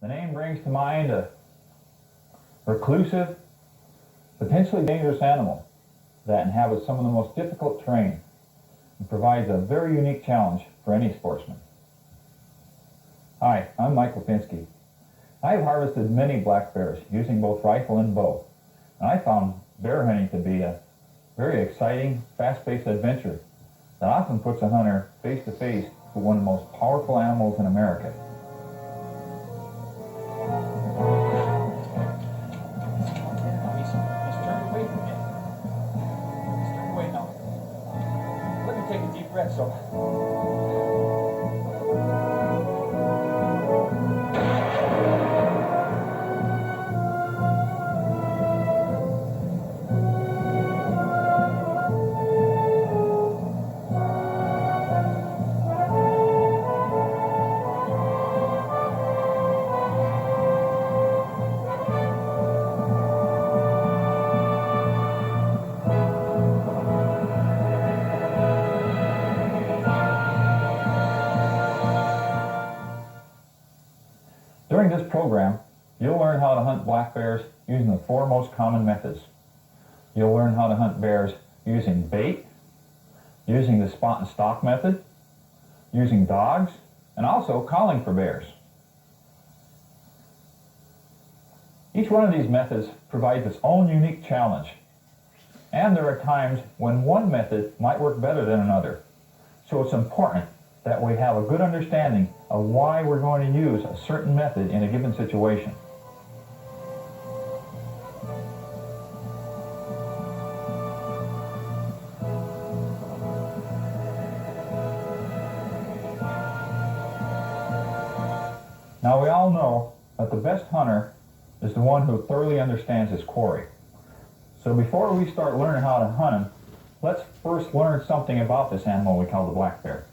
The name brings to mind a reclusive, potentially dangerous animal that inhabits some of the most difficult terrain and provides a very unique challenge for any sportsman. Hi, I'm Mike Lipinski. I have harvested many black bears using both rifle and bow, and I found bear hunting to be a very exciting, fast-paced adventure that often puts a hunter face-to-face with one of the most powerful animals in America. He's turned away from me. He's turned away now. Let me take a deep breath, so... During this program, you'll learn how to hunt black bears using the four most common methods. You'll learn how to hunt bears using bait, using the spot and stalk method, using dogs, and also calling for bears. Each one of these methods provides its own unique challenge, and there are times when one method might work better than another. So it's important that we have a good understanding of why we're going to use a certain method in a given situation. Now we all know that the best hunter is the one who thoroughly understands his quarry. So before we start learning how to hunt him, let's first learn something about this animal we call the black bear.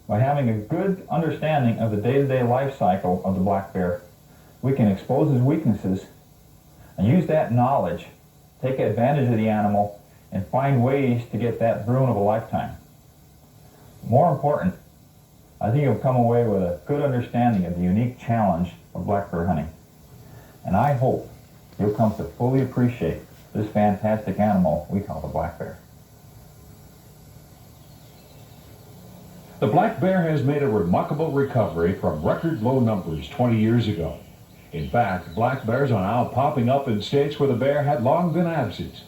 By having a good understanding of the day-to-day life cycle of the black bear, we can expose his weaknesses and use that knowledge, take advantage of the animal, and find ways to get that boon of a lifetime. More important, I think you'll come away with a good understanding of the unique challenge of black bear hunting. And I hope you'll come to fully appreciate this fantastic animal we call the black bear. The black bear has made a remarkable recovery from record low numbers 20 years ago. In fact, black bears are now popping up in states where the bear had long been absent.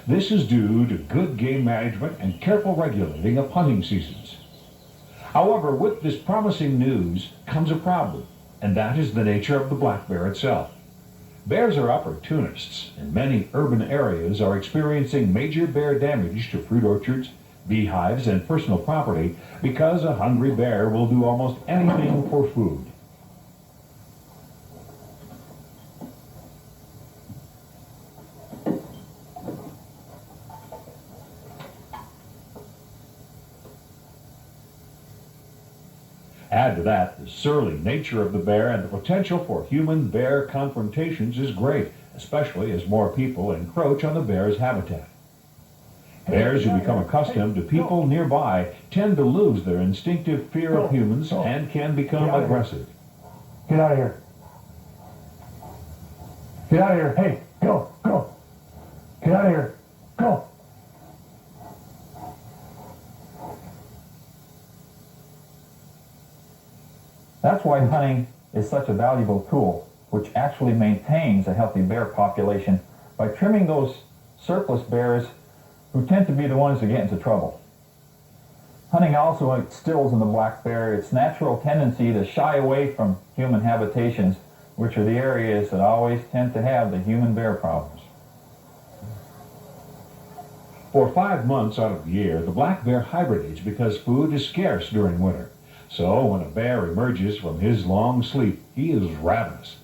This is due to good game management and careful regulating of hunting seasons. However, with this promising news comes a problem, and that is the nature of the black bear itself. Bears are opportunists, and many urban areas are experiencing major bear damage to fruit orchards, beehives, and personal property because a hungry bear will do almost anything for food. Add to that the surly nature of the bear, and the potential for human-bear confrontations is great, especially as more people encroach on the bear's habitat. Bears who become accustomed to people nearby tend to lose their instinctive fear of humans and can become aggressive. Get out of here. Get out of here. Hey, go, go. Get out of here. Go. That's why hunting is such a valuable tool, which actually maintains a healthy bear population by trimming those surplus bears who tend to be the ones that get into trouble. Hunting also instills in the black bear its natural tendency to shy away from human habitations, which are the areas that always tend to have the human-bear problems. For 5 months out of the year, the black bear hibernates because food is scarce during winter. So when a bear emerges from his long sleep, he is ravenous.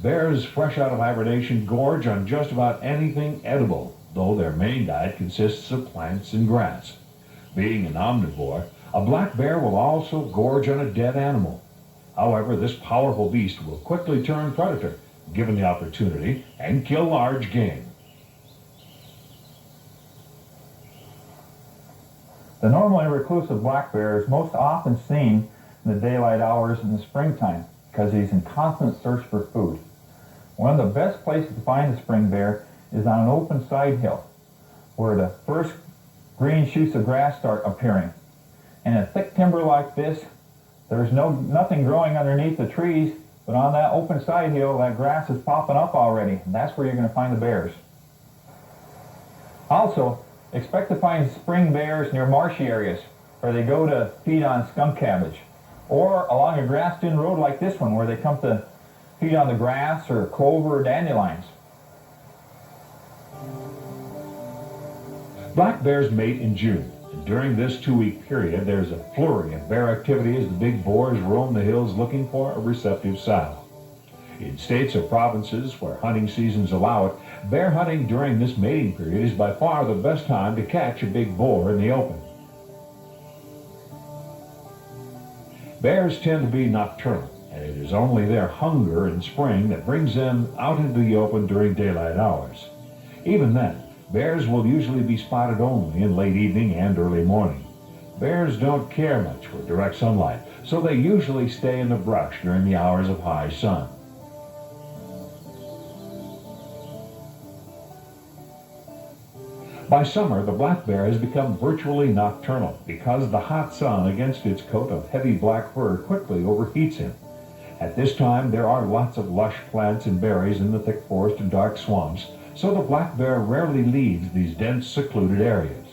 Bears fresh out of hibernation gorge on just about anything edible, though their main diet consists of plants and grass. Being an omnivore, a black bear will also gorge on a dead animal. However, this powerful beast will quickly turn predator, given the opportunity, and kill large game. The normally reclusive black bear is most often seen in the daylight hours in the springtime, because he's in constant search for food. One of the best places to find the spring bear is on an open side hill, where the first green shoots of grass start appearing. In a thick timber like this, there's nothing growing underneath the trees, but on that open side hill, that grass is popping up already, and that's where you're going to find the bears. Also, expect to find spring bears near marshy areas, where they go to feed on skunk cabbage, or along a grass-dune road like this one, where they come to feed on the grass or clover or dandelions. Black bears mate in June, and during this 2-week period, there's a flurry of bear activity as the big boars roam the hills looking for a receptive sow. In states or provinces where hunting seasons allow it, bear hunting during this mating period is by far the best time to catch a big boar in the open. Bears tend to be nocturnal, and it is only their hunger in spring that brings them out into the open during daylight hours. Even then, bears will usually be spotted only in late evening and early morning. Bears don't care much for direct sunlight, so they usually stay in the brush during the hours of high sun. By summer, the black bear has become virtually nocturnal because the hot sun against its coat of heavy black fur quickly overheats him. At this time, there are lots of lush plants and berries in the thick forest and dark swamps, so the black bear rarely leaves these dense, secluded areas.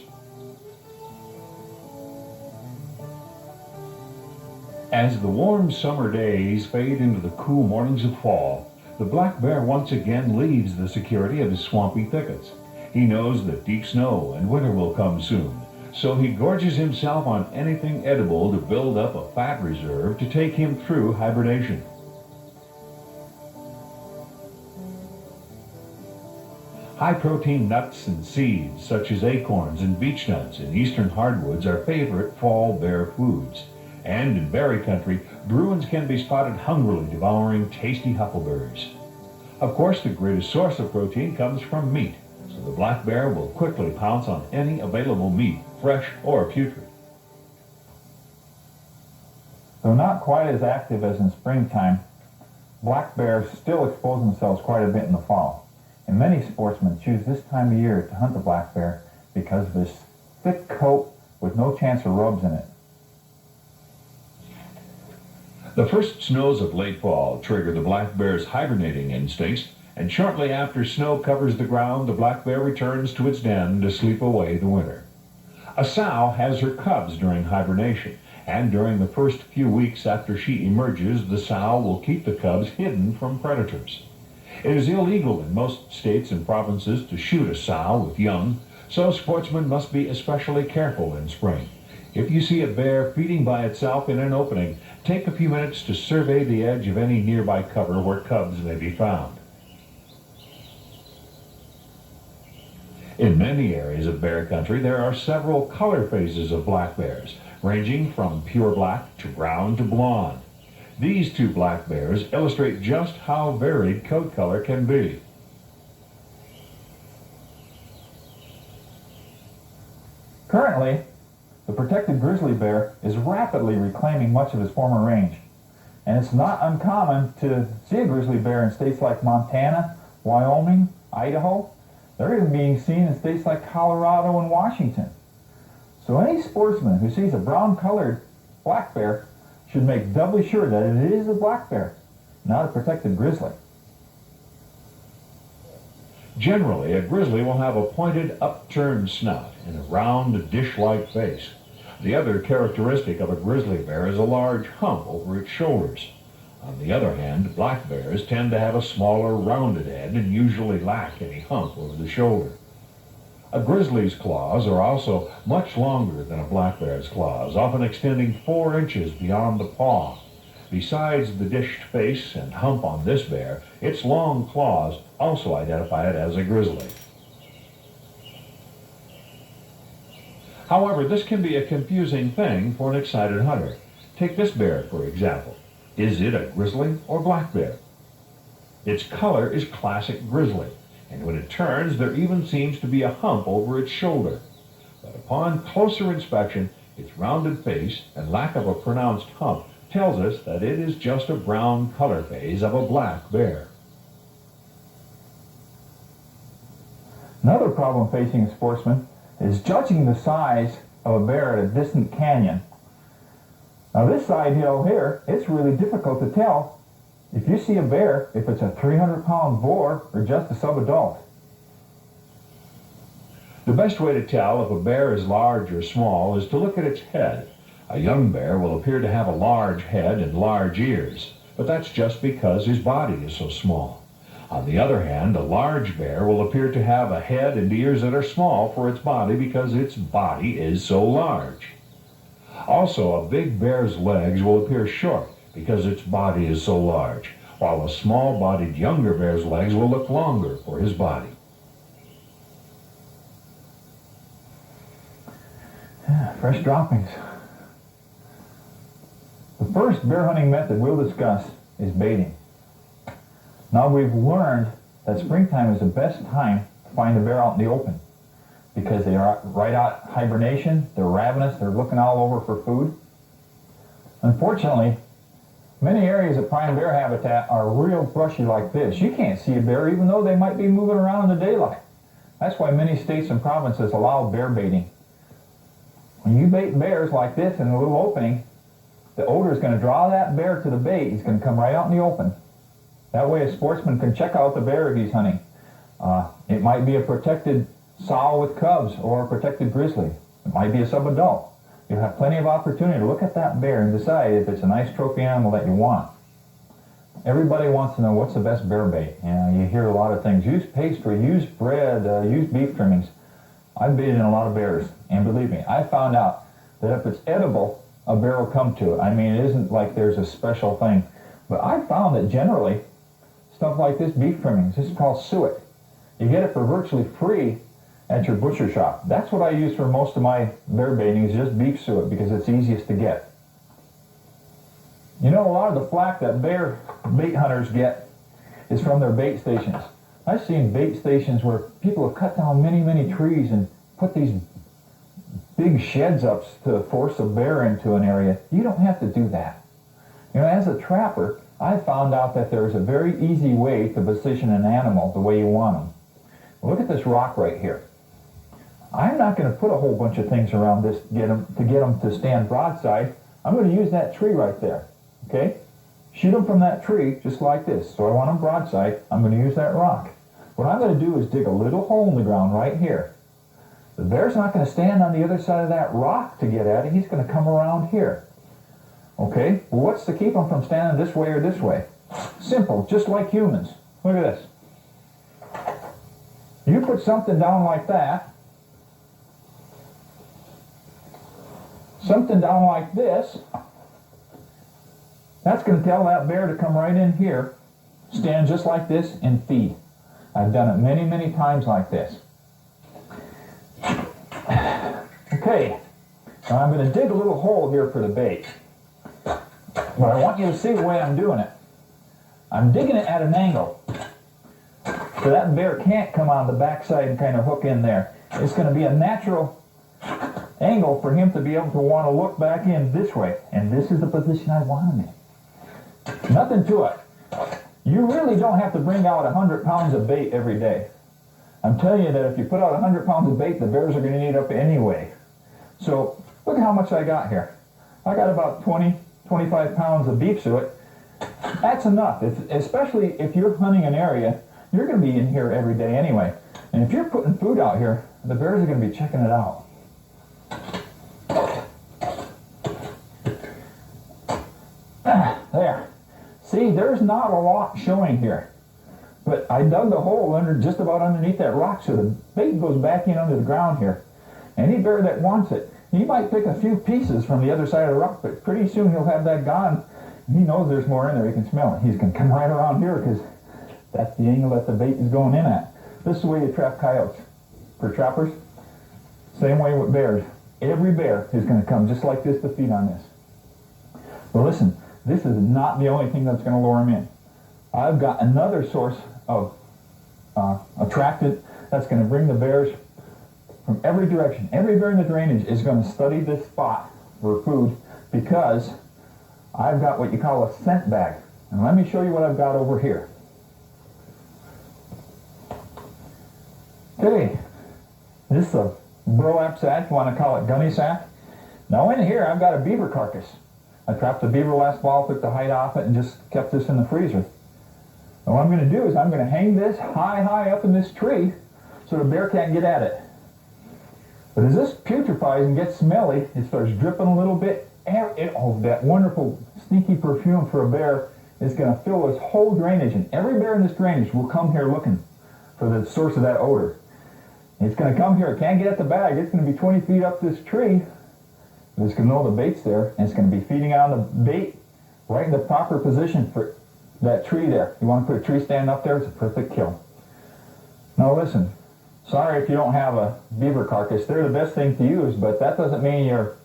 As the warm summer days fade into the cool mornings of fall, the black bear once again leaves the security of his swampy thickets. He knows that deep snow and winter will come soon, so he gorges himself on anything edible to build up a fat reserve to take him through hibernation. High-protein nuts and seeds, such as acorns and beechnuts and eastern hardwoods, are favorite fall bear foods. And in berry country, Bruins can be spotted hungrily devouring tasty huckleberries. Of course, the greatest source of protein comes from meat, so the black bear will quickly pounce on any available meat, fresh or putrid. Though not quite as active as in springtime, black bears still expose themselves quite a bit in the fall. And many sportsmen choose this time of year to hunt the black bear because of his thick coat with no chance of rubs in it. The first snows of late fall trigger the black bear's hibernating instincts, and shortly after snow covers the ground, the black bear returns to its den to sleep away the winter. A sow has her cubs during hibernation, and during the first few weeks after she emerges, the sow will keep the cubs hidden from predators. It is illegal in most states and provinces to shoot a sow with young, so sportsmen must be especially careful in spring. If you see a bear feeding by itself in an opening, take a few minutes to survey the edge of any nearby cover where cubs may be found. In many areas of bear country, there are several color phases of black bears, ranging from pure black to brown to blonde. These two black bears illustrate just how varied coat color can be. Currently, the protected grizzly bear is rapidly reclaiming much of his former range. And it's not uncommon to see a grizzly bear in states like Montana, Wyoming, Idaho. They're even being seen in states like Colorado and Washington. So any sportsman who sees a brown-colored black bear should make doubly sure that it is a black bear, not a protected grizzly. Generally, a grizzly will have a pointed, upturned snout and a round, dish-like face. The other characteristic of a grizzly bear is a large hump over its shoulders. On the other hand, black bears tend to have a smaller, rounded head and usually lack any hump over the shoulder. A grizzly's claws are also much longer than a black bear's claws, often extending 4 inches beyond the paw. Besides the dished face and hump on this bear, its long claws also identify it as a grizzly. However, this can be a confusing thing for an excited hunter. Take this bear, for example. Is it a grizzly or black bear? Its color is classic grizzly, and when it turns, there even seems to be a hump over its shoulder. But upon closer inspection, its rounded face and lack of a pronounced hump tells us that it is just a brown color phase of a black bear. Another problem facing a sportsman is judging the size of a bear at a distant canyon. Now this side hill here, it's really difficult to tell if you see a bear, if it's a 300-pound boar or just a subadult. The best way to tell if a bear is large or small is to look at its head. A young bear will appear to have a large head and large ears, but that's just because his body is so small. On the other hand, a large bear will appear to have a head and ears that are small for its body because its body is so large. Also, a big bear's legs will appear short because its body is so large, while a small-bodied younger bear's legs will look longer for his body. Fresh droppings. The first bear hunting method we'll discuss is baiting. Now we've learned that springtime is the best time to find a bear out in the open because they are right out hibernation, they're ravenous, they're looking all over for food. Unfortunately, many areas of prime bear habitat are real brushy like this. You can't see a bear even though they might be moving around in the daylight. That's why many states and provinces allow bear baiting. When you bait bears like this in a little opening, the odor is going to draw that bear to the bait. He's going to come right out in the open. That way a sportsman can check out the bear if he's hunting. It might be a protected sow with cubs or a protected grizzly. It might be a subadult. You'll have plenty of opportunity to look at that bear and decide if it's a nice trophy animal that you want. Everybody wants to know what's the best bear bait. You hear a lot of things. Use pastry, use bread, use beef trimmings. I've baited in a lot of bears, and believe me, I found out that if it's edible, a bear will come to it. I mean, it isn't like there's a special thing. But I found that generally, stuff like this, beef trimmings, this is called suet. You get it for virtually free at your butcher shop. That's what I use for most of my bear baiting, is just beef suet, because it's easiest to get. You know, a lot of the flack that bear bait hunters get is from their bait stations. I've seen bait stations where people have cut down many, many trees and put these big sheds up to force a bear into an area. You don't have to do that. You know, as a trapper, I found out that there's a very easy way to position an animal the way you want them. Look at this rock right here. I'm not going to put a whole bunch of things around this to get them to stand broadside. I'm going to use that tree right there. Okay? Shoot them from that tree just like this. So I want them broadside. I'm going to use that rock. What I'm going to do is dig a little hole in the ground right here. The bear's not going to stand on the other side of that rock to get at it. He's going to come around here. Okay? Well, what's to keep him from standing this way or this way? Simple, just like humans. Look at this. You put something down like that, something down like this, that's going to tell that bear to come right in here, stand just like this, and feed. I've done it many, many times like this. Okay, now I'm going to dig a little hole here for the bait. But I want you to see the way I'm doing it. I'm digging it at an angle, so that bear can't come on the backside and kind of hook in there. It's going to be a natural angle for him to be able to want to look back in this way. And this is the position I want him in. Nothing to it. You really don't have to bring out 100 pounds of bait every day. I'm telling you that if you put out 100 pounds of bait, the bears are going to eat up anyway. So look at how much I got here. I got about 25 pounds of beef suet. That's enough, especially if you're hunting an area. You're going to be in here every day anyway. And if you're putting food out here, the bears are going to be checking it out. There. See, there's not a lot showing here. But I dug the hole just about underneath that rock, so the bait goes back in under the ground here. Any bear that wants it, he might pick a few pieces from the other side of the rock, but pretty soon he'll have that gone. He knows there's more in there. He can smell it. He's going to come right around here because that's the angle that the bait is going in at. This is the way you trap coyotes. For trappers, same way with bears. Every bear is going to come just like this to feed on this. Well, listen, this is not the only thing that's going to lure them in. I've got another source of attractant that's going to bring the bears from every direction. Every bear in the drainage is going to study this spot for food because I've got what you call a scent bag. And let me show you what I've got over here. Okay, this is a burlap sack, you want to call it gunny sack. Now in here I've got a beaver carcass. I trapped the beaver last fall, took the hide off it, and just kept this in the freezer. And what I'm going to do is I'm going to hang this high up in this tree so the bear can't get at it. But as this putrefies and gets smelly, it starts dripping a little bit. Oh, that wonderful sneaky perfume for a bear is going to fill this whole drainage. And every bear in this drainage will come here looking for the source of that odor. It's going to come here. It can't get at the bag. It's going to be 20 feet up this tree. But it's going to know the bait's there, and it's going to be feeding on the bait right in the proper position for that tree there. You want to put a tree stand up there, it's a perfect kill. Now listen, sorry if you don't have a beaver carcass. They're the best thing to use, but that doesn't mean your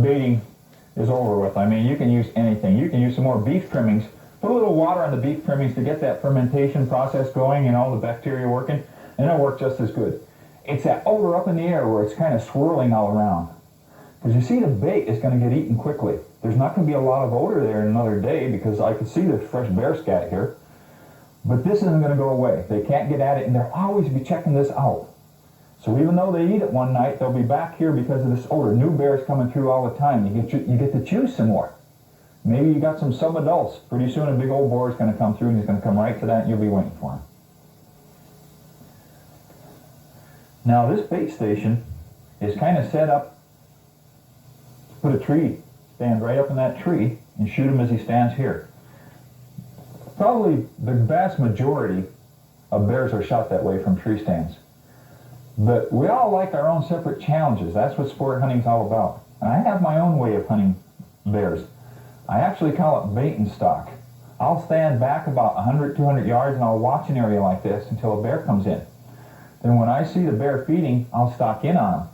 baiting is over with. I mean, you can use anything. You can use some more beef trimmings. Put a little water on the beef trimmings to get that fermentation process going and all the bacteria working, and it'll work just as good. It's that odor up in the air where it's kind of swirling all around. Because you see the bait is going to get eaten quickly. There's not going to be a lot of odor there in another day because I can see there's fresh bear scat here. But this isn't going to go away. They can't get at it, and they'll always be checking this out. So even though they eat it one night, they'll be back here because of this odor. New bears coming through all the time. You get to choose some more. Maybe you got some sub-adults. Pretty soon a big old boar is going to come through, and he's going to come right to that, and you'll be waiting for him. Now this bait station is kind of set up. Put a tree stand right up in that tree and shoot him as he stands here. Probably the vast majority of bears are shot that way from tree stands. But we all like our own separate challenges. That's what sport hunting's all about. And I have my own way of hunting bears. I actually call it bait and stalk. I'll stand back about 100, 200 yards and I'll watch an area like this until a bear comes in. Then when I see the bear feeding, I'll stalk in on him.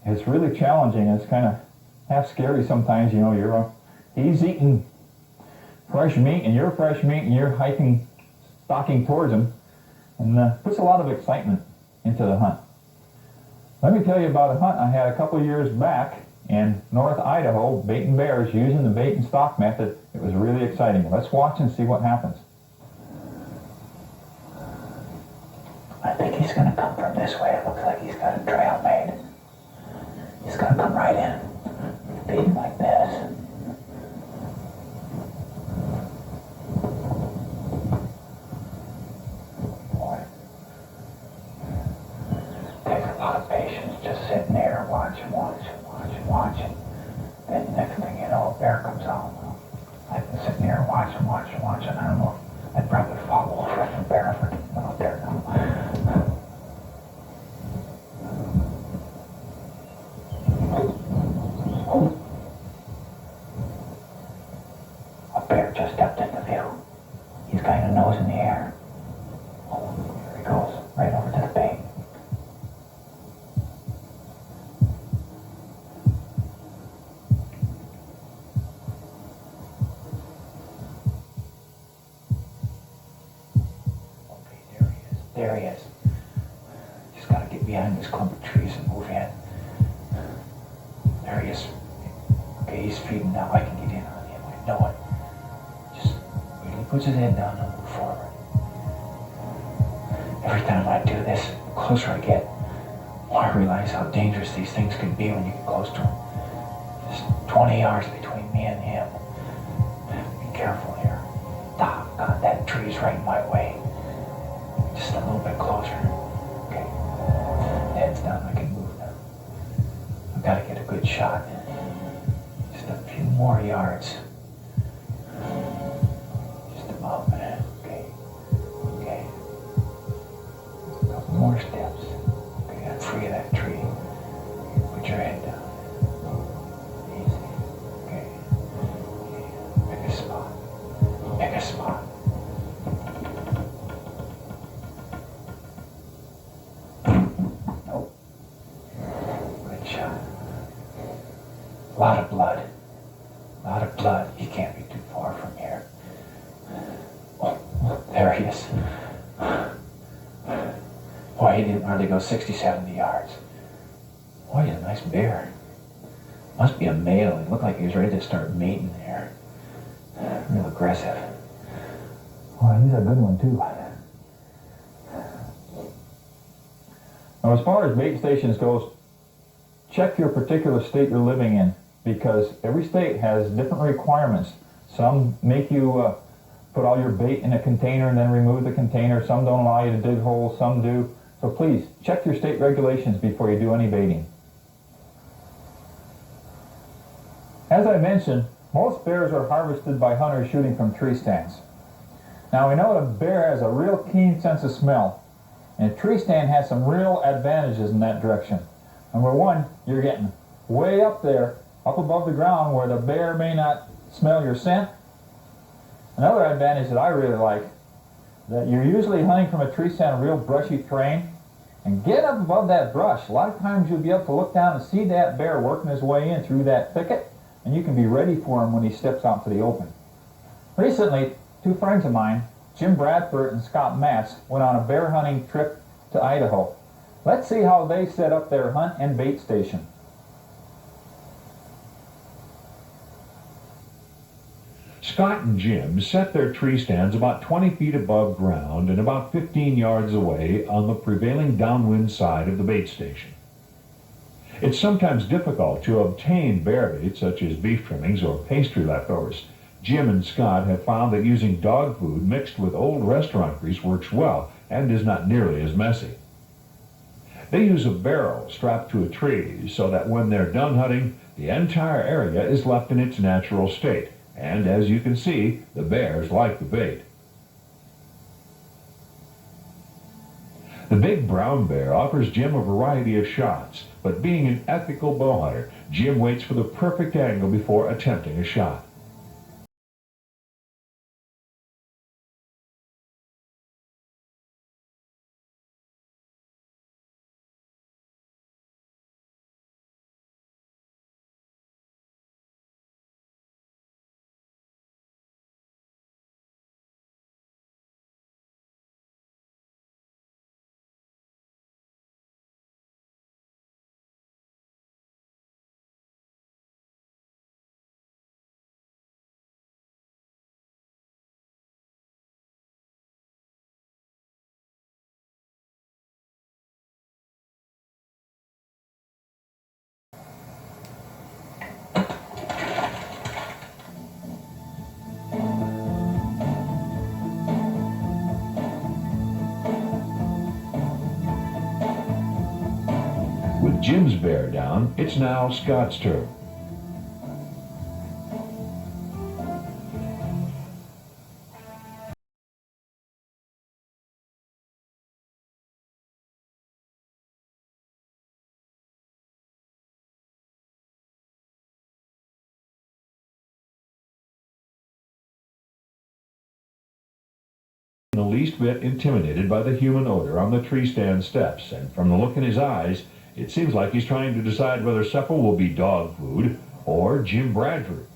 It's really challenging. It's kind of half scary sometimes, you know. He's eating fresh meat and you're fresh meat and you're stalking towards him, and puts a lot of excitement into the hunt. Let me tell you about a hunt I had a couple years back in North Idaho, baiting bears using the bait and stalk method. It was really exciting. Let's watch and see what happens. I think he's going to come from this way. It looks like he's got a trail made. He's going to come right in. Feeding like this. Boy. Takes a lot of patience just sitting there watching. Then next thing you know, a bear comes out. I've been sitting here watching. I don't know. I'd probably fall over from a bear if I went out there now. A bear just stepped into view. He's kind of nose in the air. Oh, here he goes, right over to the bait. Okay, there he is. Just gotta get behind this clump of trees and move in. There he is. Okay, he's feeding now. I can get in on him. I know it. Just wait till he puts his head down and move forward. Every time I do this, the closer I get, the more I realize how dangerous these things can be when you get close to them. Just 20 yards between me and him. I have to be careful here. God, that tree's right in my way. Just a little bit closer. Okay. Head's down. I can move now. I've got to get a good shot. Just a few more yards. Just above. Okay. A couple more steps. Okay, I'm free of that tree. Put your head down. Easy. Okay. Pick a spot. Nope. Good shot. A lot of blood. He can't be too far from here. Oh, there he is. Boy, he didn't hardly go 60, 70 yards. Boy, he's a nice bear. Must be a male. He looked like he was ready to start mating there. aggressive. Well, he's a good one too. Now, as far as bait stations goes, check your particular state you're living in, because every state has different requirements. Some make you put all your bait in a container and then remove the container. Some don't allow you to dig holes, some do. So please, check your state regulations before you do any baiting. As I mentioned, most bears are harvested by hunters shooting from tree stands. Now, we know the bear has a real keen sense of smell, and a tree stand has some real advantages in that direction. Number one, you're getting way up there, up above the ground, where the bear may not smell your scent. Another advantage that I really like, that you're usually hunting from a tree stand in real brushy terrain, and get up above that brush. A lot of times you'll be able to look down and see that bear working his way in through that thicket, and you can be ready for him when he steps out to the open. Recently, two friends of mine, Jim Bradford and Scott Matz, went on a bear hunting trip to Idaho. Let's see how they set up their hunt and bait station. Scott and Jim set their tree stands about 20 feet above ground and about 15 yards away on the prevailing downwind side of the bait station. It's sometimes difficult to obtain bear bait, such as beef trimmings or pastry leftovers. Jim and Scott have found that using dog food mixed with old restaurant grease works well and is not nearly as messy. They use a barrel strapped to a tree so that when they're done hunting, the entire area is left in its natural state. And as you can see, the bears like the bait. The big brown bear offers Jim a variety of shots, but being an ethical bow hunter, Jim waits for the perfect angle before attempting a shot. With Jim's bear down, it's now Scott's turn. The least bit intimidated by the human odor on the tree stand steps, and from the look in his eyes, it seems like he's trying to decide whether supper will be dog food or Jim Bradford.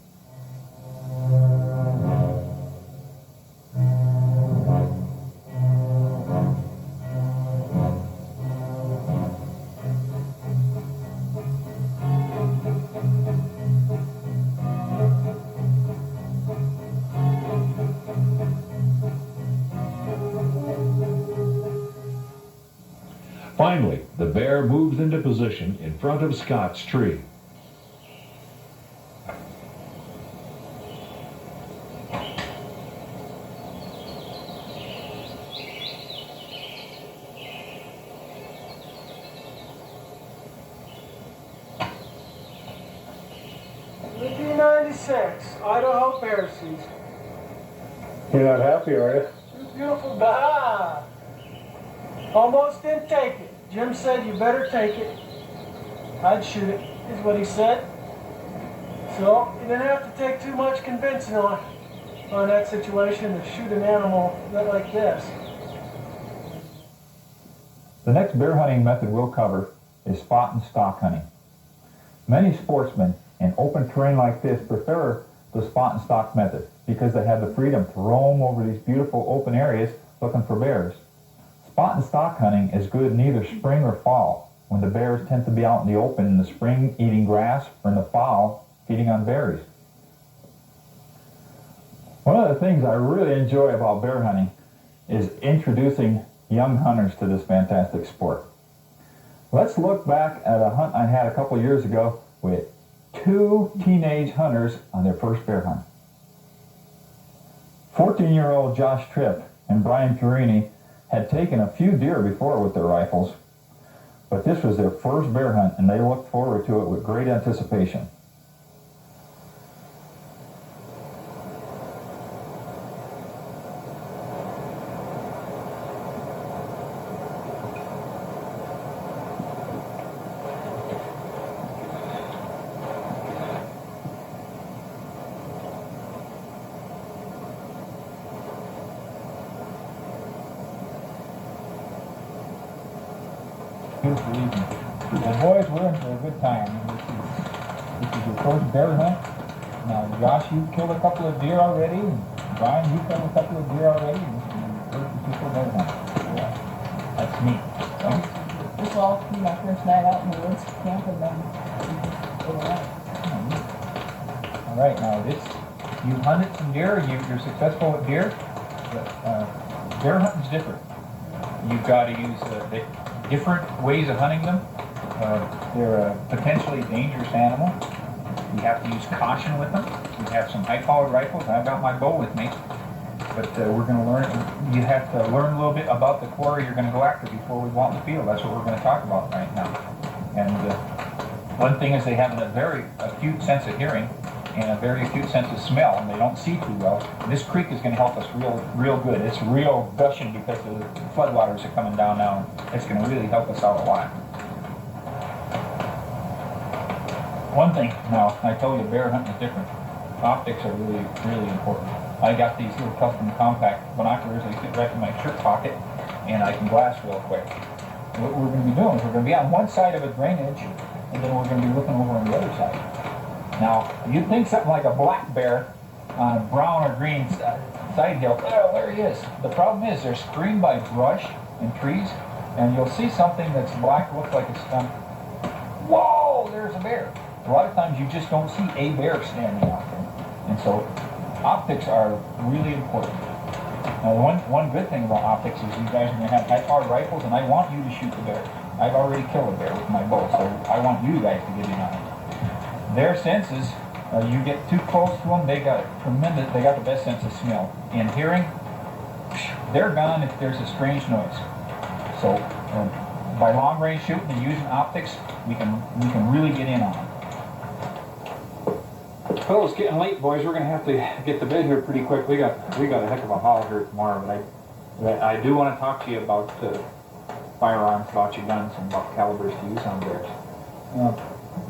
Finally, the bear moves into position in front of Scott's tree. '96, Idaho bear season. You're not happy, are you? Too beautiful to hide. Almost didn't take it. Jim said you better take it. I'd shoot it, is what he said. So you didn't have to take too much convincing on that situation to shoot an animal like this. The next bear hunting method we'll cover is spot and stalk hunting. Many sportsmen in open terrain like this prefer the spot and stalk method because they have the freedom to roam over these beautiful open areas looking for bears. Spot and stalk hunting is good in either spring or fall, when the bears tend to be out in the open in the spring eating grass or in the fall feeding on berries. One of the things I really enjoy about bear hunting is introducing young hunters to this fantastic sport. Let's look back at a hunt I had a couple years ago with 2 teenage hunters on their first bear hunt. 14-year-old Josh Tripp and Brian Purini had taken a few deer before with their rifles, but this was their first bear hunt and they looked forward to it with great anticipation. The boys were in for a good time. This is your first bear hunt. Now, Josh, you've killed a couple of deer already. And Brian, you've killed a couple of deer already. And this is your first official bear hunt. Yeah. That's neat. This will all be my first night out in the woods camping, then go around. All right, now you've hunted some deer. You're successful with deer. But, bear hunting's different. You've got to use different ways of hunting them. They're a potentially dangerous animal. You have to use caution with them. We have some high-powered rifles. I've got my bow with me. But we're going to learn, you have to learn a little bit about the quarry you're going to go after before we go out in the field. That's what we're going to talk about right now. And one thing is they have a very acute sense of hearing and a very acute sense of smell, and they don't see too well. And this creek is going to help us real good. It's real gushing because the floodwaters are coming down now. It's going to really help us out a lot. One thing, now, I told you bear hunting is different. Optics are really important. I got these little custom compact binoculars. They fit right in my shirt pocket, and I can glass real quick. What we're going to be doing is we're going to be on one side of a drainage, and then we're going to be looking over on the other side. Now, you'd think something like a black bear on a brown or green side hill. Oh, there he is. The problem is they're screened by brush and trees, and you'll see something that's black, looks like a stump. Whoa, there's a bear. A lot of times you just don't see a bear standing out there. And so optics are really important. Now, one good thing about optics is you guys are going to have high-powered rifles, and I want you to shoot the bear. I've already killed a bear with my bow, so I want you guys to get in on it. Their senses, you get too close to them, they got the best sense of smell. And hearing, they're gone if there's a strange noise. So by long range shooting and using optics, we can really get in on them. Well, it's getting late, boys. We're going to have to get to bed here pretty quick. We got a heck of a haul here tomorrow, but I do want to talk to you about firearms, about your guns, and about calibers to use on bears.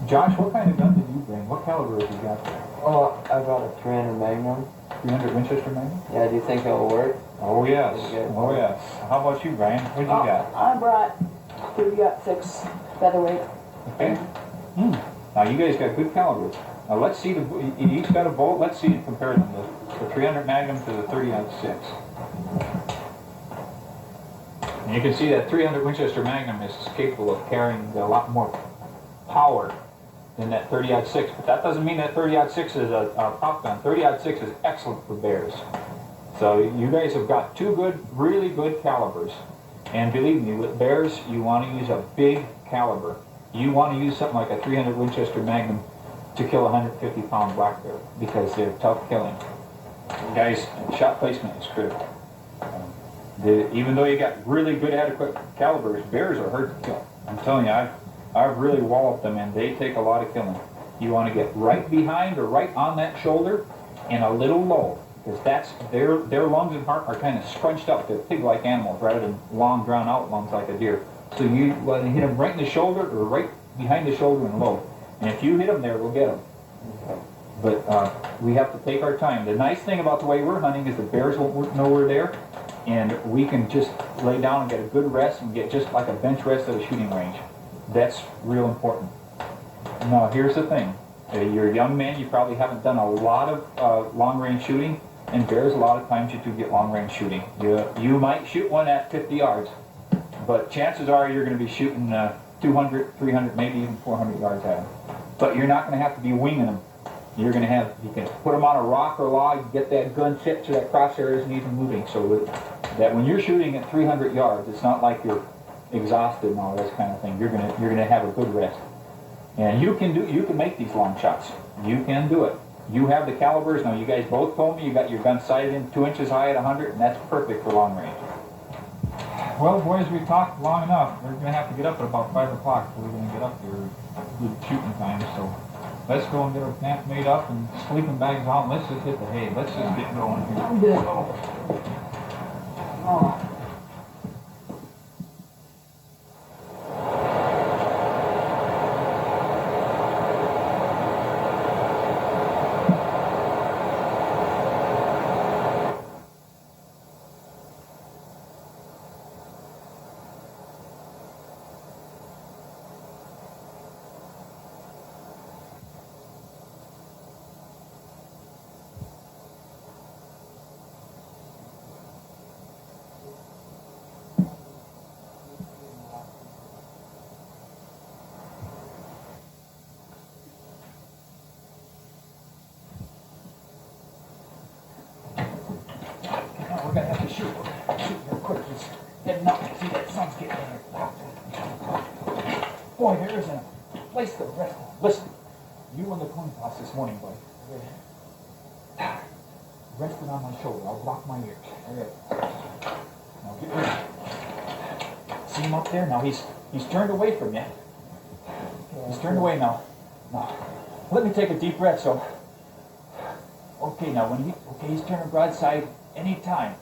Josh, what kind of gun did you bring? What caliber have you got there? Well, I got a 300 Magnum. 300 Winchester Magnum? Yeah, do you think it'll work? Oh yes. Okay. Oh yes. How about you, Brian? What do you got? I brought 306 featherweight. Okay. Now you guys got good calibers. Now let's see, you each got a bolt. Let's see compare them. The 300 Magnum to the 30-06. And you can see that 300 Winchester Magnum is capable of carrying a lot more power than that 30-06, but that doesn't mean that 30-06 is a pop gun. 30-06 is excellent for bears. So you guys have got two really good calibers. And believe me, with bears, you want to use a big caliber. You want to use something like a 300 Winchester Magnum to kill a 150-pound black bear because they're tough killing. Guys, shot placement is critical. Even though you got really good, adequate calibers, bears are hard to kill. I'm telling you, I've really walloped them, and they take a lot of killing. You want to get right behind or right on that shoulder and a little low, because that's their lungs and heart are kind of scrunched up. They're pig-like animals rather than long, drawn-out lungs like a deer. So you want to hit them right in the shoulder or right behind the shoulder and low. And if you hit them there, we'll get them. But we have to take our time. The nice thing about the way we're hunting is the bears won't know we're there, and we can just lay down and get a good rest and get just like a bench rest at a shooting range. That's real important. Now, here's the thing. You're a young man, you probably haven't done a lot of long-range shooting, and bears, a lot of times you do get long-range shooting. You might shoot one at 50 yards, but chances are you're going to be shooting 200, 300, maybe even 400 yards at them. But you're not going to have to be winging them. You're going to have, you can put them on a rock or log, get that gun tipped so that crosshair isn't even moving, so that when you're shooting at 300 yards, it's not like you're exhausted and all this kind of thing. You're going to have a good rest. And you can make these long shots. You can do it. You have the calibers. Now, you guys both told me you got your gun sighted in 2 inches high at 100, and that's perfect for long range. Well, boys, we've talked long enough. We're going to have to get up at about 5 o'clock, so we're going to get up here good shooting time. So let's go and get our camp made up and sleeping bags on. Let's just hit the hay. Let's just get going here. I'm good. Oh. We're going to have to shoot. Shoot real quick. It's heading up. See that sun's getting there. Boy, there isn't a place to rest. Listen, you and the coin toss this morning, bud. Resting on my shoulder. I'll block my ears. Now get ready. See him up there? Now he's turned away from you. He's turned away now. Now, let me take a deep breath. So, okay, now when he's turning broadside. Anytime.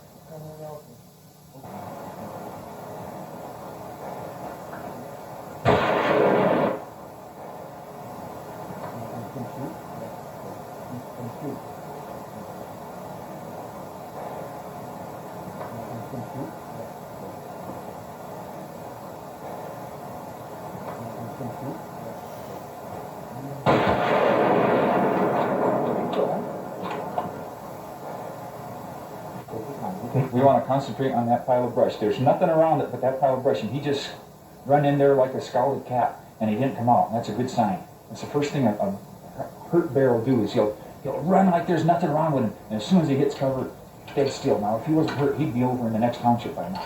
We want to concentrate on that pile of brush. There's nothing around it but that pile of brush, and he just run in there like a scalded cat, and he didn't come out. That's a good sign. That's the first thing a hurt bear will do is he'll run like there's nothing wrong with him, and as soon as he hits cover, dead still. Now, if he wasn't hurt, he'd be over in the next township by now.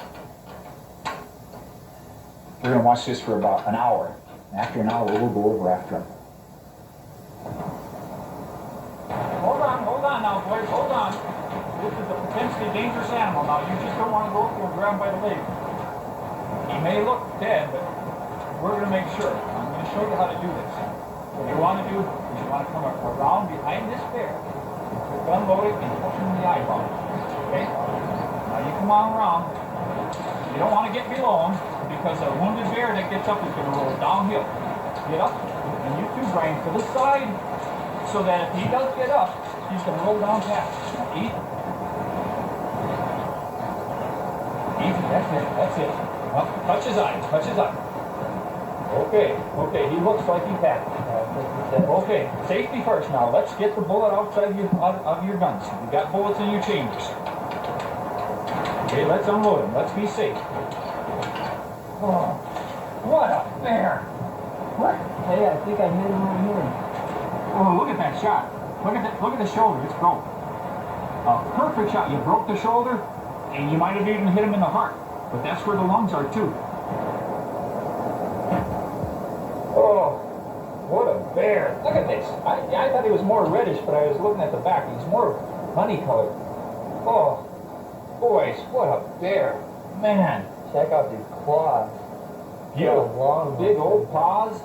We're going to watch this for about an hour. After an hour, we'll go over after him. Hold on now, boys, hold on. This is a potentially dangerous animal. Now, you just don't want to go up there and grab him by the leg. He may look dead, but we're going to make sure. I'm going to show you how to do this. What you want to do is you want to come around behind this bear, with your gun loaded, and push him in the eyeball. Okay? Now, you come on around. You don't want to get below him, because a wounded bear that gets up is going to roll downhill. Get up, and you too, Brian, to the side, so that if he does get up, he's going to roll down fast. Now, eat. Easy, that's it. Well, touch his eye, Okay, he looks like he's happy. Okay, safety first now. Let's get the bullet outside of your guns. You got bullets in your chambers. Okay, let's unload him. Let's be safe. Oh, what a bear! What? Hey, I think I hit him right here. Oh, look at that shot. Look at the shoulder. It's broke. A perfect shot. You broke the shoulder, and you might have even hit him in the heart. But that's where the lungs are, too. Oh, what a bear. Look at this. I thought he was more reddish, but I was looking at the back. He's more honey-colored. Oh, boys, what a bear. Man. Check out these claws. Beautiful. Big old paws.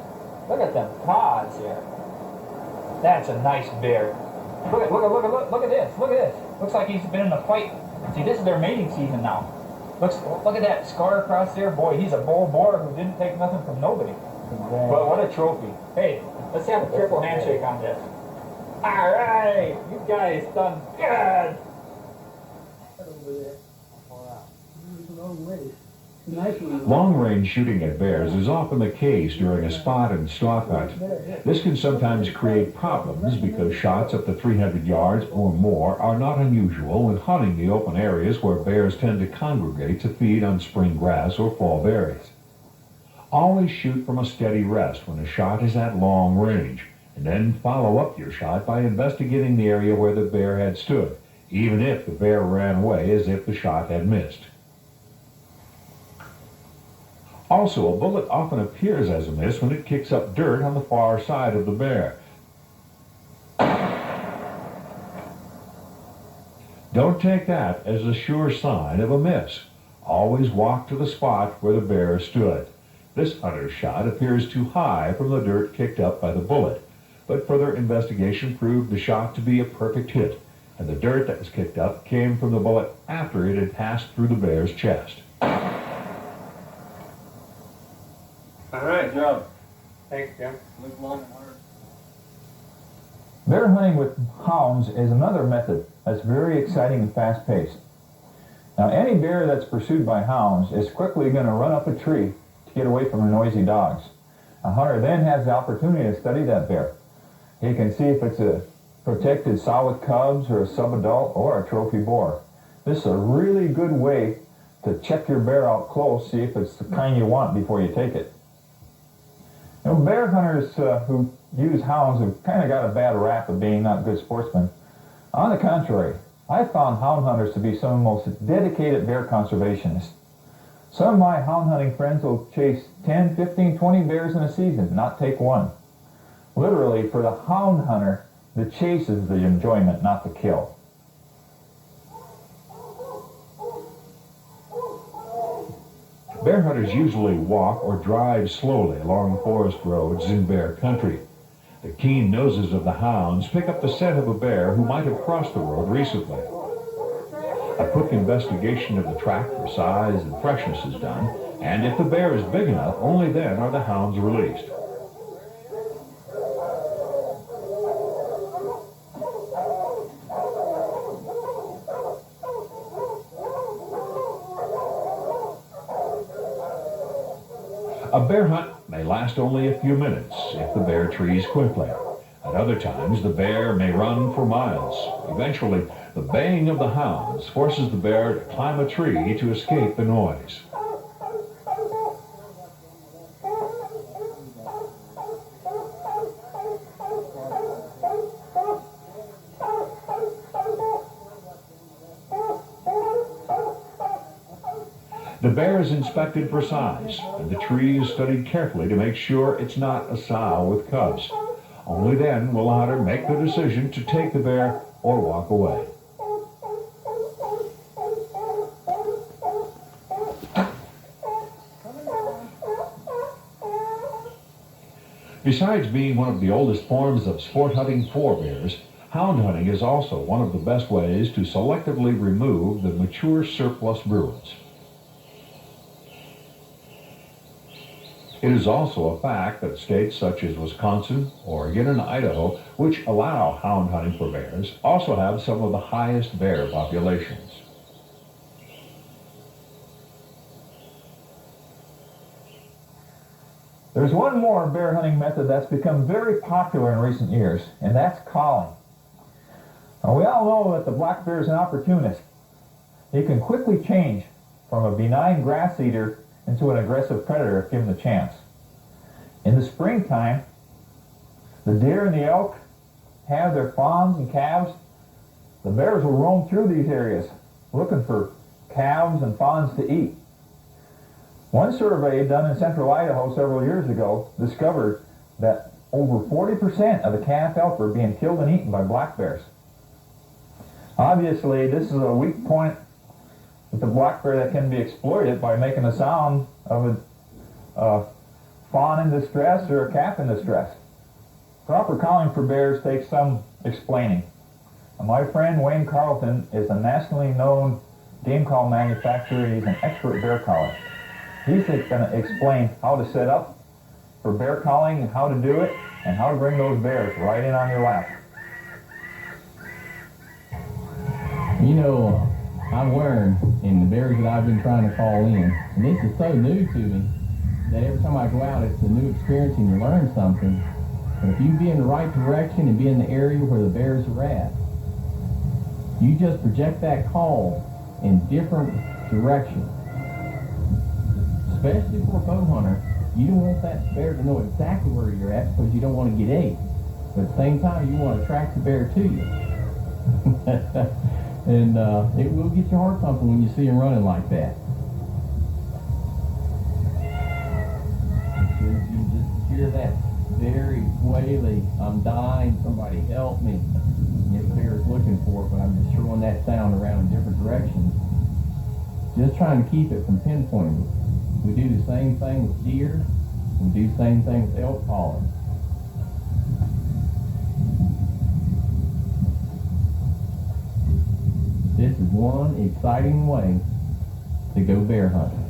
Look at them paws there. That's a nice bear. Look at this. Looks like he's been in a fight. See, this is their mating season now. Look at that scar across there. Boy, he's a bull boar who didn't take nothing from nobody. But what a trophy. Hey, let's have a triple handshake on this. All right, you guys done good. Long-range shooting at bears is often the case during a spot and stalk hunt. This can sometimes create problems because shots up to 300 yards or more are not unusual when hunting the open areas where bears tend to congregate to feed on spring grass or fall berries. Always shoot from a steady rest when a shot is at long range. and then follow up your shot by investigating the area where the bear had stood, even if the bear ran away as if the shot had missed. Also, a bullet often appears as a miss when it kicks up dirt on the far side of the bear. Don't take that as a sure sign of a miss. Always walk to the spot where the bear stood. This hunter's shot appears too high from the dirt kicked up by the bullet, but further investigation proved the shot to be a perfect hit, and the dirt that was kicked up came from the bullet after it had passed through the bear's chest. All right. Good job. Thanks, Jim. Live long and hard. Bear hunting with hounds is another method that's very exciting and fast-paced. Now, any bear that's pursued by hounds is quickly going to run up a tree to get away from the noisy dogs. A hunter then has the opportunity to study that bear. He can see if it's a protected sow with cubs or a subadult or a trophy boar. This is a really good way to check your bear out close, see if it's the kind you want before you take it. You know, bear hunters who use hounds have kind of got a bad rap of being not good sportsmen. On the contrary, I found hound hunters to be some of the most dedicated bear conservationists. Some of my hound hunting friends will chase 10, 15, 20 bears in a season, not take one. Literally, for the hound hunter, the chase is the enjoyment, not the kill. Bear hunters usually walk or drive slowly along forest roads in bear country. The keen noses of the hounds pick up the scent of a bear who might have crossed the road recently. A quick investigation of the track for size and freshness is done, and if the bear is big enough, only then are the hounds released. A bear hunt may last only a few minutes if the bear trees quickly. At other times, the bear may run for miles. Eventually, the baying of the hounds forces the bear to climb a tree to escape the noise. The bear is inspected for size, and the tree is studied carefully to make sure it's not a sow with cubs. Only then will the hunter make the decision to take the bear or walk away. Besides being one of the oldest forms of sport hunting for bears, hound hunting is also one of the best ways to selectively remove the mature surplus Bruins. It is also a fact that states such as Wisconsin, Oregon, and Idaho, which allow hound hunting for bears, also have some of the highest bear populations. There's one more bear hunting method that's become very popular in recent years, and that's calling. Now, we all know that the black bear is an opportunist. He can quickly change from a benign grass eater into an aggressive predator if given the chance. In the springtime, the deer and the elk have their fawns and calves. The bears will roam through these areas looking for calves and fawns to eat. One survey done in central Idaho several years ago discovered that over 40% of the calf elk were being killed and eaten by black bears. Obviously, this is a weak point with the black bear that can be exploited by making a sound of a fawn in distress or a calf in distress. Proper calling for bears takes some explaining. My friend Wayne Carlton is a nationally known game call manufacturer. He's an expert bear caller. He's going to explain how to set up for bear calling and how to do it and how to bring those bears right in on your lap. You know, I've learned in the bears that I've been trying to call in, and this is so new to me, that every time I go out, it's a new experience and you learn something. But if you be in the right direction and be in the area where the bears are at, you just project that call in different directions. Especially for a bow hunter, you don't want that bear to know exactly where you're at because you don't want to get ate. but at the same time, you want to attract the bear to you. And it will get your heart pumping when you see him running like that. You just hear that very waily, I'm dying, somebody help me. Yes, the bear is looking for it, but I'm just throwing that sound around in different directions. Just trying to keep it from pinpointing. We do the same thing with deer. We do the same thing with elk calling. This is one exciting way to go bear hunting.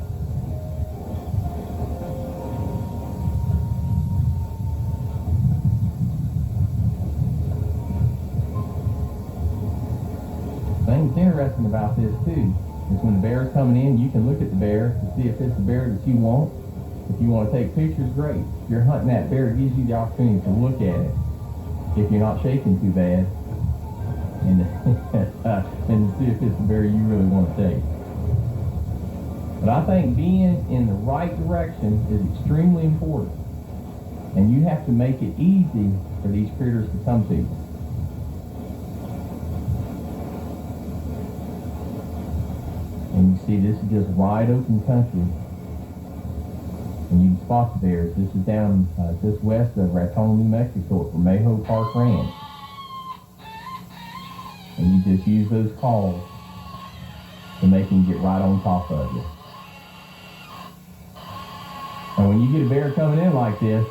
The thing that's interesting about this too is when the bear is coming in, you can look at the bear to see if it's the bear that you want. If you want to take pictures, great. If you're hunting that bear, it gives you the opportunity to look at it if you're not shaking too bad, and to see if it's the bear you really want to take. But I think being in the right direction is extremely important, and you have to make it easy for these critters to come to you. And you see, this is just wide open country, and you can spot the bears. This is down just west of Raton, New Mexico, at Bermejo Park Ranch. And you just use those calls to make them get right on top of you. And when you get a bear coming in like this,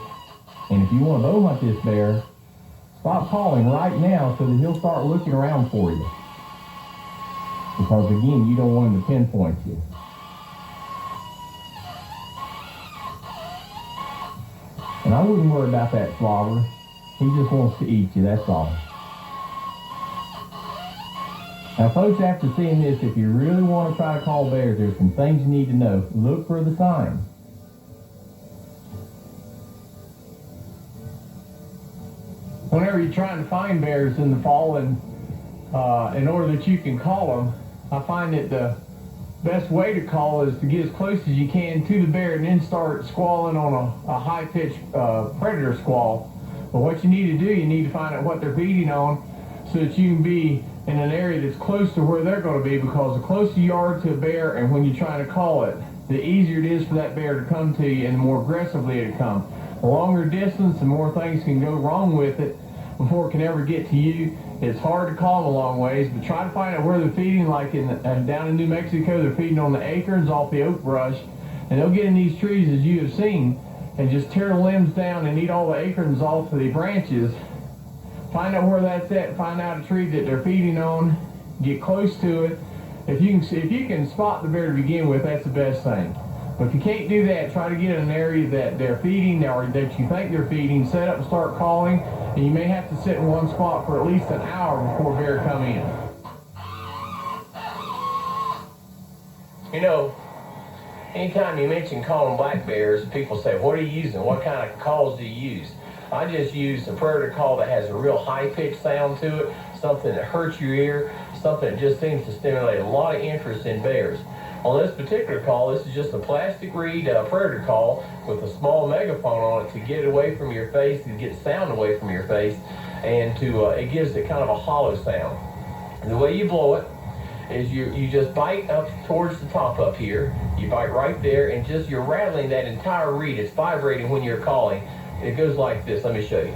and if you want to bow hunt this bear, stop calling right now so that he'll start looking around for you. Because again, you don't want him to pinpoint you. And I wouldn't worry about that slobber. He just wants to eat you, that's all. Now folks, after seeing this, if you really want to try to call bears, there's some things you need to know. Look for the sign. Whenever you're trying to find bears in the fall, and in order that you can call them, I find that the best way to call is to get as close as you can to the bear and then start squalling on a high-pitched predator squall. But what you need to do, you need to find out what they're feeding on so that you can be in an area that's close to where they're going to be, because the closer you are to a bear and when you're trying to call it, the easier it is for that bear to come to you and the more aggressively it'll come. The longer distance, the more things can go wrong with it before it can ever get to you. It's hard to call them a long ways, but try to find out where they're feeding. Like down in New Mexico, they're feeding on the acorns off the oak brush, and they'll get in these trees, as you have seen, and just tear the limbs down and eat all the acorns off of the branches. Find out where that's at, find out a tree that they're feeding on, get close to it. If you can spot the bear to begin with, that's the best thing. But if you can't do that, try to get in an area that they're feeding or that you think they're feeding, set up and start calling, and you may have to sit in one spot for at least an hour before bear come in. You know, anytime you mention calling black bears, people say, what are you using? What kind of calls do you use? I just use a predator call that has a real high-pitched sound to it, something that hurts your ear, something that just seems to stimulate a lot of interest in bears. On this particular call, this is just a plastic reed predator call with a small megaphone on it to get it away from your face, to get sound away from your face, and it gives it kind of a hollow sound. And the way you blow it is you just bite up towards the top up here. You bite right there, and just you're rattling that entire reed. It's vibrating when you're calling. It goes like this. Let me show you.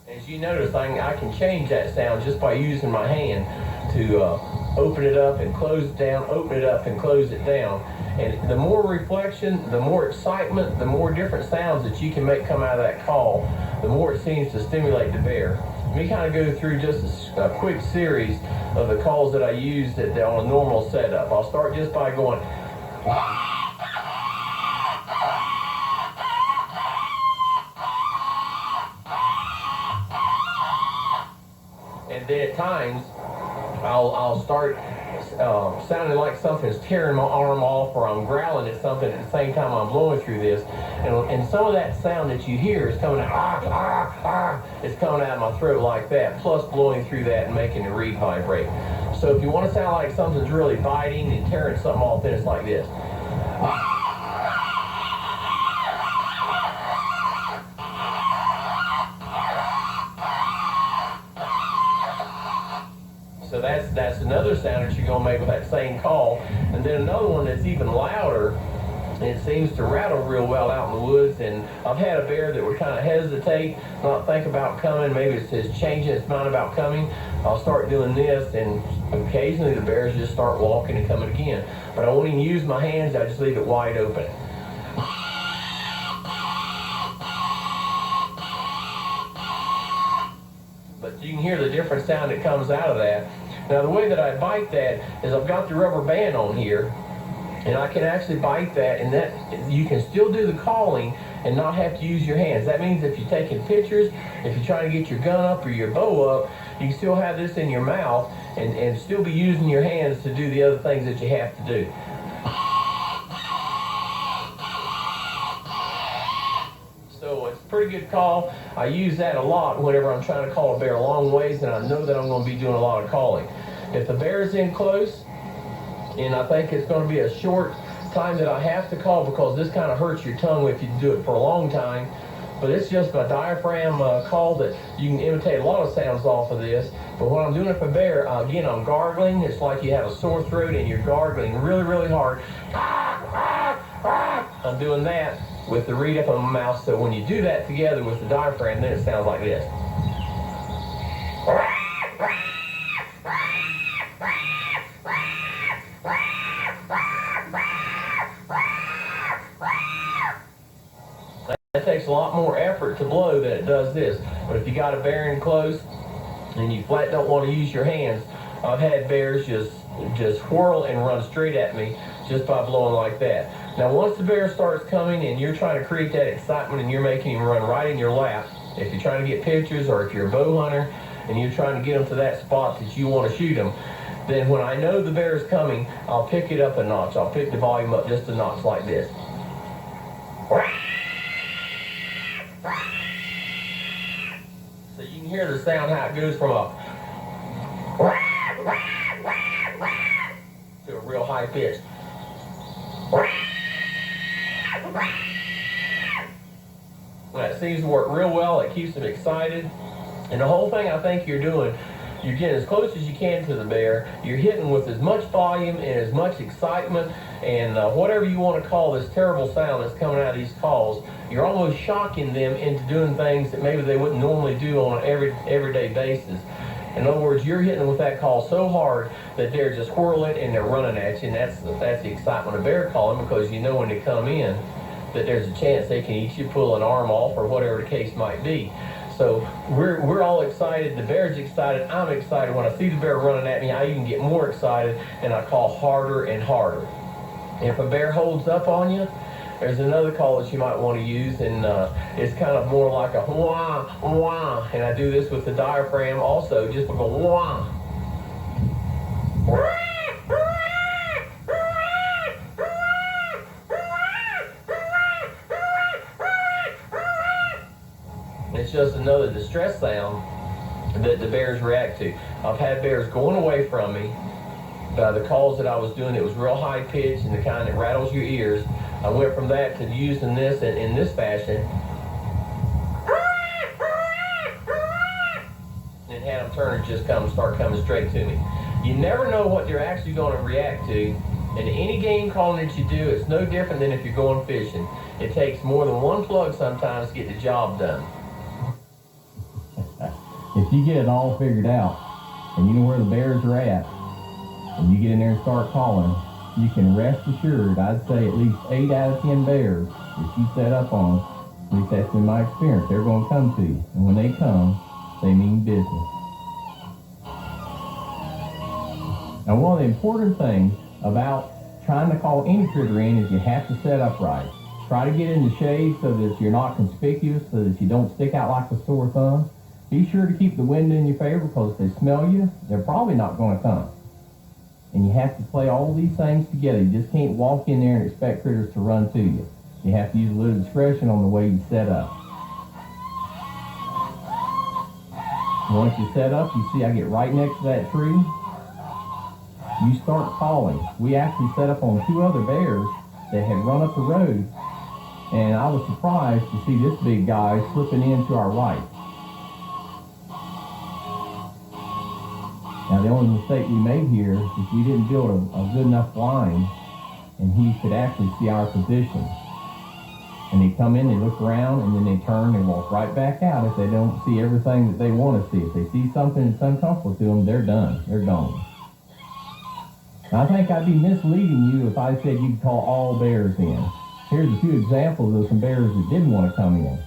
As you notice, I can change that sound just by using my hand to open it up and close it down, open it up and close it down. And the more reflection, the more excitement, the more different sounds that you can make come out of that call, the more it seems to stimulate the bear. Let me kind of go through just a quick series of the calls that I use on a normal setup. I'll start just by going. And then at times, I'll start sounding like something's tearing my arm off, or I'm growling at something at the same time I'm blowing through this. And some of that sound that you hear is coming out, it's coming out of my throat like that, plus blowing through that and making the reed vibrate. So if you want to sound like something's really biting and tearing something off, then it's like this. So that's another sound that you're going to make with that same call. And then another one that's even louder, and it seems to rattle real well out in the woods. And I've had a bear that would kind of hesitate, not think about coming. Maybe it's changing its mind about coming. I'll start doing this, and occasionally the bears just start walking and coming again. But I won't even use my hands. I just leave it wide open. But you can hear the different sound that comes out of that. Now the way that I bite that is I've got the rubber band on here, and I can actually bite that, and that you can still do the calling and not have to use your hands. That means if you're taking pictures, if you're trying to get your gun up or your bow up, you can still have this in your mouth and still be using your hands to do the other things that you have to do. So it's a pretty good call. I use that a lot whenever I'm trying to call a bear a long ways, and I know that I'm going to be doing a lot of calling. If the bear is in close, and I think it's going to be a short time that I have to call, because this kind of hurts your tongue if you do it for a long time, but it's just my diaphragm call that you can imitate a lot of sounds off of this. But when I'm doing it for bear, again, I'm gargling. It's like you have a sore throat and you're gargling really, really hard. I'm doing that with the reed up in my mouth, so when you do that together with the diaphragm, then it sounds like this. That takes a lot more effort to blow than it does this. But if you got a bear in close and you flat don't want to use your hands, I've had bears just whirl and run straight at me just by blowing like that. Now once the bear starts coming and you're trying to create that excitement and you're making him run right in your lap, if you're trying to get pictures or if you're a bow hunter and you're trying to get him to that spot that you want to shoot him, then when I know the bear is coming, I'll pick it up a notch. I'll pick the volume up just a notch like this. So you can hear the sound how it goes from a to a real high pitch. That seems to work real well. It keeps them excited. And the whole thing I think you're doing, you're getting as close as you can to the bear. You're hitting with as much volume and as much excitement and whatever you want to call this terrible sound that's coming out of these calls. You're almost shocking them into doing things that maybe they wouldn't normally do on an everyday basis. In other words, you're hitting them with that call so hard that they're just whirling and they're running at you, and that's the excitement of bear calling, because you know when they come in that there's a chance they can eat you, pull an arm off, or whatever the case might be. So we're all excited. The bear's excited. I'm excited. When I see the bear running at me, I even get more excited, and I call harder and harder. If a bear holds up on you, there's another call that you might want to use, and it's kind of more like a wah, wah. And I do this with the diaphragm also, just with a wah. It's just another distress sound that the bears react to. I've had bears going away from me by the calls that I was doing. It was real high pitched and the kind that rattles your ears. I went from that to using this in this fashion, and had them turn and just start coming straight to me. You never know what they're actually going to react to. In any game calling that you do, it's no different than if you're going fishing. It takes more than one plug sometimes to get the job done. If you get it all figured out, and you know where the bears are at, and you get in there and start calling, you can rest assured, I'd say at least 8 out of 10 bears that you set up on, at least that's been my experience, they're going to come to you. And when they come, they mean business. Now, one of the important things about trying to call any critter in is you have to set up right. Try to get in the shade so that you're not conspicuous, so that you don't stick out like a sore thumb. be sure to keep the wind in your favor, because if they smell you, they're probably not going to come. And you have to play all these things together. You just can't walk in there and expect critters to run to you. You have to use a little discretion on the way you set up. Once you set up, you see I get right next to that tree. You start calling. We actually set up on 2 other bears that had run up the road, and I was surprised to see this big guy slipping in to our right. Now, the only mistake we made here is we didn't build a good enough line, and he could actually see our position. And they come in, they look around, and then they turn and walk right back out if they don't see everything that they want to see. If they see something that's uncomfortable to them, they're done. They're gone. Now, I think I'd be misleading you if I said you could call all bears in. Here's a few examples of some bears that didn't want to come in.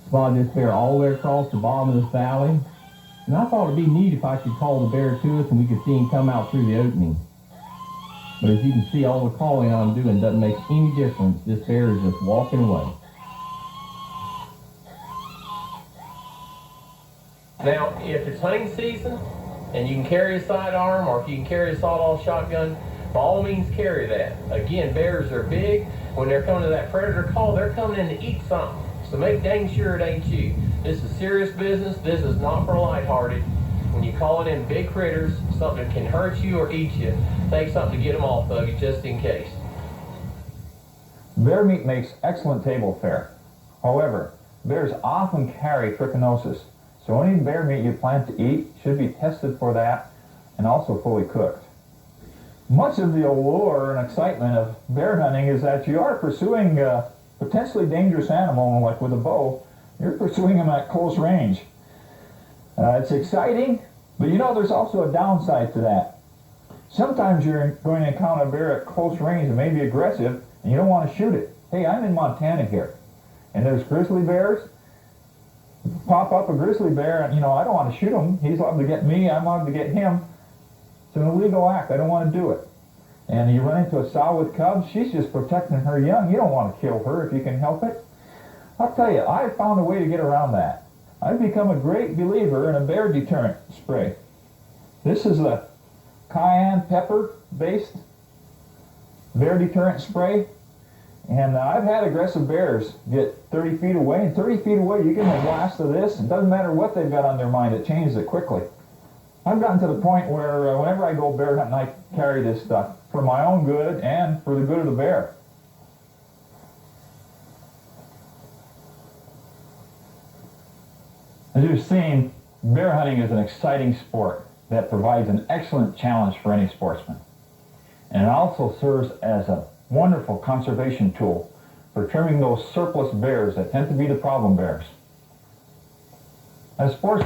Spotted this bear all the way across the bottom of this valley. And I thought it'd be neat if I could call the bear to us and we could see him come out through the opening. But as you can see, all the calling I'm doing doesn't make any difference. This bear is just walking away. Now, if it's hunting season and you can carry a sidearm, or if you can carry a sawed-off shotgun, by all means carry that. Again, bears are big. When they're coming to that predator call, they're coming in to eat something. So make dang sure it ain't you. This is serious business. This is not for lighthearted. When you call it in big critters, something that can hurt you or eat you, take something to get them off of you just in case. Bear meat makes excellent table fare. However, bears often carry trichinosis, so any bear meat you plan to eat should be tested for that and also fully cooked. Much of the allure and excitement of bear hunting is that you are pursuing a potentially dangerous animal, like with a bow. You're pursuing them at close range. It's exciting, but you know there's also a downside to that. Sometimes you're going to encounter a bear at close range that may be aggressive, and you don't want to shoot it. Hey, I'm in Montana here, and there's grizzly bears. Pop up a grizzly bear, and I don't want to shoot him. He's allowed to get me, I'm allowed to get him. It's an illegal act. I don't want to do it. And you run into a sow with cubs, she's just protecting her young. You don't want to kill her if you can help it. I'll tell you, I found a way to get around that. I've become a great believer in a bear deterrent spray. This is a cayenne pepper based bear deterrent spray. And I've had aggressive bears get 30 feet away, and 30 feet away you get a blast of this. It doesn't matter what they've got on their mind, it changes it quickly. I've gotten to the point where whenever I go bear hunting, I carry this stuff for my own good and for the good of the bear. As you've seen, bear hunting is an exciting sport that provides an excellent challenge for any sportsman. And it also serves as a wonderful conservation tool for trimming those surplus bears that tend to be the problem bears. As sports